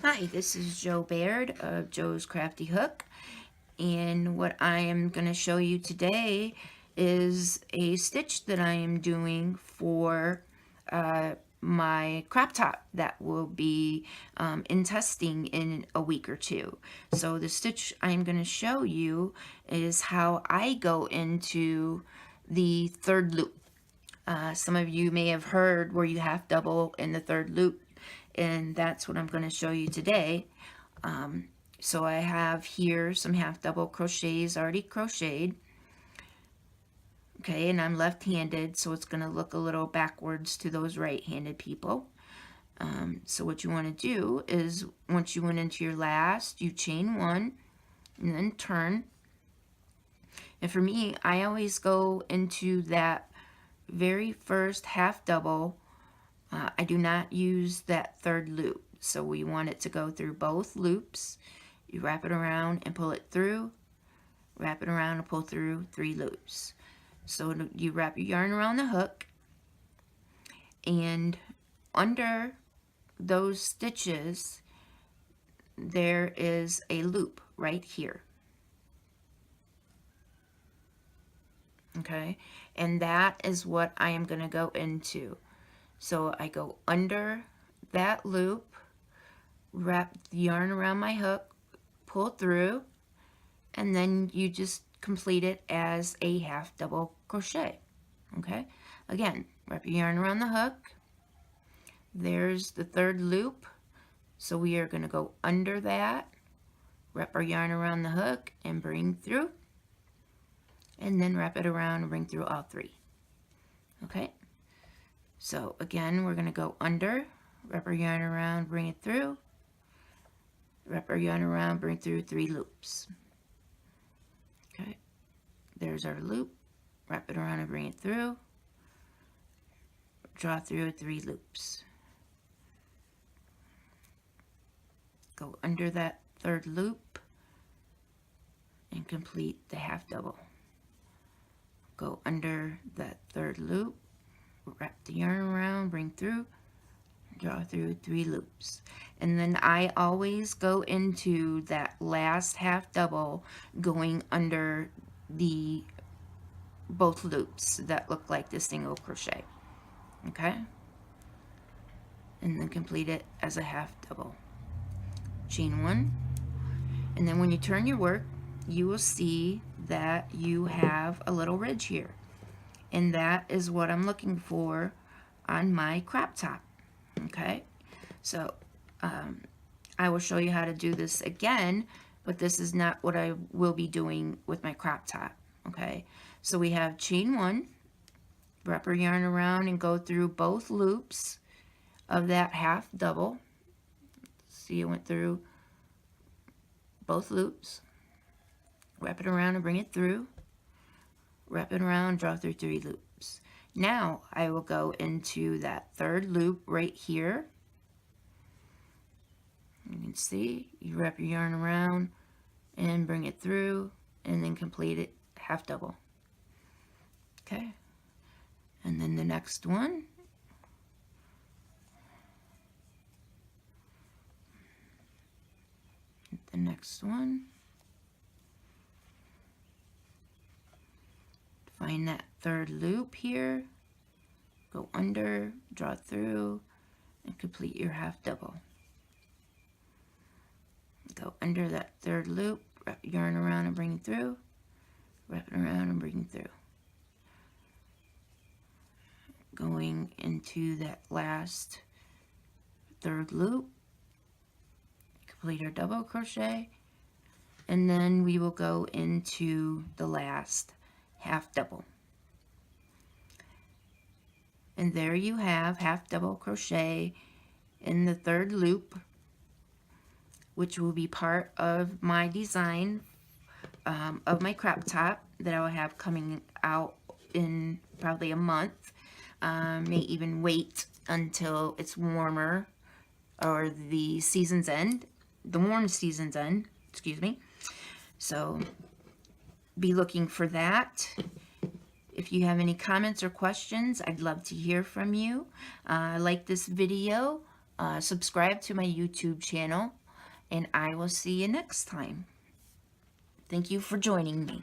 Hi, this is Joe Baird of Joe's Crafty Hook, and what I am going to show you today is a stitch that I am doing for my crop top that will be in testing in a week or two. So the stitch I'm going to show you is how I go into the third loop. Some of you may have heard where you half double in the third loop, and that's what I'm going to show you today. So I have here some half double crochets already crocheted. Okay, and I'm left-handed, so it's going to look a little backwards to those right-handed people. So what you want to do is once you went into your last, you chain one and then turn. And for me, I always go into that very first half double. I do not use that third loop, so we want it to go through both loops. You wrap it around and pull it through, wrap it around and pull through 3 loops. So you wrap your yarn around the hook, and under those stitches there is a loop right here. Okay, and that is what I am going to go into. So I go under that loop, wrap the yarn around my hook, pull through, and then you just complete it as a half double crochet. Okay, again, wrap your yarn around the hook. There's the third loop, so we are going to go under that, wrap our yarn around the hook and bring through, and then wrap it around and bring through all 3. Okay, so again, we're going to go under, wrap our yarn around, bring it through, wrap our yarn around, bring through 3 loops. Okay, there's our loop, wrap it around and bring it through, draw through 3 loops. Go under that third loop and complete the half double. Go under that third loop, wrap the yarn around, bring through, draw through 3 loops. And then I always go into that last half double going under the both loops that look like the single crochet. Okay, and then complete it as a half double. Chain 1, and then when you turn your work, you will see that you have a little ridge here, and that is what I'm looking for on my crop top. Okay, so I will show you how to do this again, but this is not what I will be doing with my crop top. Okay, so we have chain 1, wrap our yarn around and go through both loops of that half double. See, you went through both loops, wrap it around and bring it through, wrap it around, draw through 3 loops. Now I will go into that third loop right here. You can see, you wrap your yarn around and bring it through, and then complete it half double. Okay, and then the next one. The next one. Find that third loop here, go under, draw through, and complete your half double. Go under that third loop, wrap your yarn around and bring it through, wrap it around and bring it through. Going into that last third loop, complete our double crochet, and then we will go into the last half double. And there you have half double crochet in the third loop, which will be part of my design of my crop top that I will have coming out in probably a month. May even wait until it's warmer or the season's end, the warm season's end, excuse me. So be looking for that. If you have any comments or questions, I'd love to hear from you. Like this video, subscribe to my YouTube channel, and I will see you next time. Thank you for joining me.